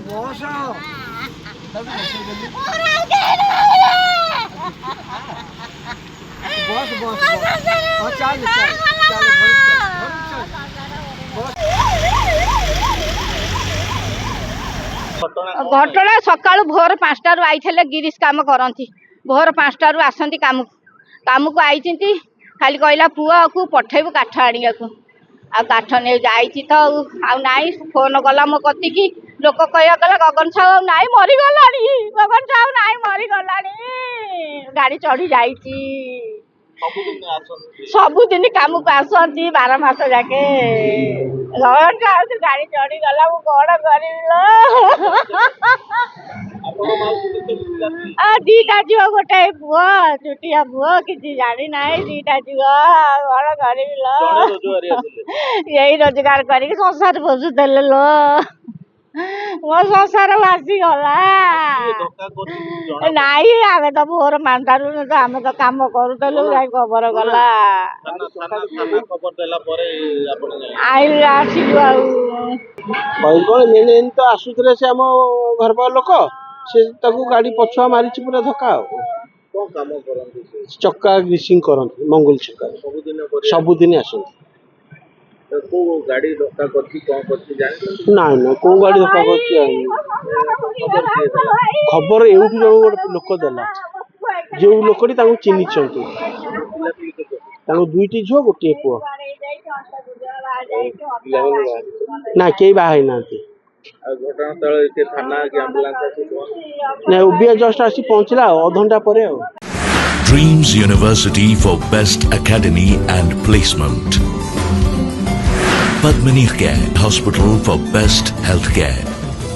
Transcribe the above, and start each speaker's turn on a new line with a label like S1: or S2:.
S1: ବସ ବସ ବସ ହଁ ଚାଲ
S2: ଘଟଣା ସକାଳୁ ଭୋର 5টাରୁ ଆଇଥିଲେ ଗିରିଶ କାମ କରନ୍ତି ଭୋର 5টাରୁ ଆସନ୍ତି କାମକୁ ଆଇଛନ୍ତି ଖାଲି କହିଲା ପୁଅକୁ ପଠେଇବୁ କାଠ ଆଣିବାକୁ ଆଉ କାଠ ନେଇ ଯାଇଛି ତ ଆଉ ନାଇଁ ଫୋନ କଲା ମୋ କତିକି ଲୋକ କହିବା କଲା ଗଗନ ସାହୁ ଆଉ ନାଇଁ ମରିଗଲାଣି ଗଗନ ସାହୁ ନାଇଁ ମରିଗଲାଣି ଗାଡି ଚଢି ଯାଇଛି ସବୁଦିନ କାମକୁ ଆସନ୍ତି 12 ମାସ ଯାକେ ଗଗନ ସାହୁ ଗାଡି ଚଢି ଗଲା ମୁଁ କଣ କରିବି ଲୋ ଦିଟା ଝିଅ ଗୋଟେ ପୁଅ ଛୋଟିଆ ପୁଅ କିଛି ଜାଣି ନାହିଁ ଦିଟା ଝିଅ କଣ କରିବି ଲୋ ଏଇ ରୋଜଗାର କରିକି ସଂସାର ପୋଷୁଥିଲେ ଲୋ ମୋ ସଂସାର ଭାସିଗଲା ନାଇଁ ଆମେ ତ ଭୋର 5টাରୁ ଆମେ ତ କାମ କରୁଥିଲୁ ଯାଇ ଖବର ଗଲା ଆଇଲୁ ଆସିଲୁ ଆଉ
S1: ତ ଆସୁଥିଲେ ସେ ଆମ ଘର ପାଖ ଲୋକ ସେ ତାକୁ ଗାଡି ପଛୁଆ ମାରିଛି ପୁରା ଧକ୍କା ଆଉ ଚକା ଗ୍ରୀସିଂ କରନ୍ତି ମଙ୍ଗୁଲ ଚକା ସବୁଦିନ ଆସନ୍ତି ନାଇଁ ନାଇଁ କୋଉ ଗାଡି ଧକ୍କା କରିଛି ଖବର ଏଇଠୁ ଜଣେ ଗୋଟେ ଲୋକ ଦେଲା ଯୋଉ ଲୋକଟି ତାଙ୍କୁ ଚିହ୍ନିଛନ୍ତି ତାଙ୍କୁ 2ଟି ଝିଅ ଗୋଟିଏ ପୁଅ ନା କେହି ବାହା ହେଇନାହାନ୍ତି ଉବିଆ ଜଷ୍ଟ ଆସି ପହଞ୍ଚିଲା ଆଉ ଅଧଘଣ୍ଟା ପରେ ଆଉ
S3: Dreams University for Best Academy and Placement. Padmini Care Hospital for Best Healthcare.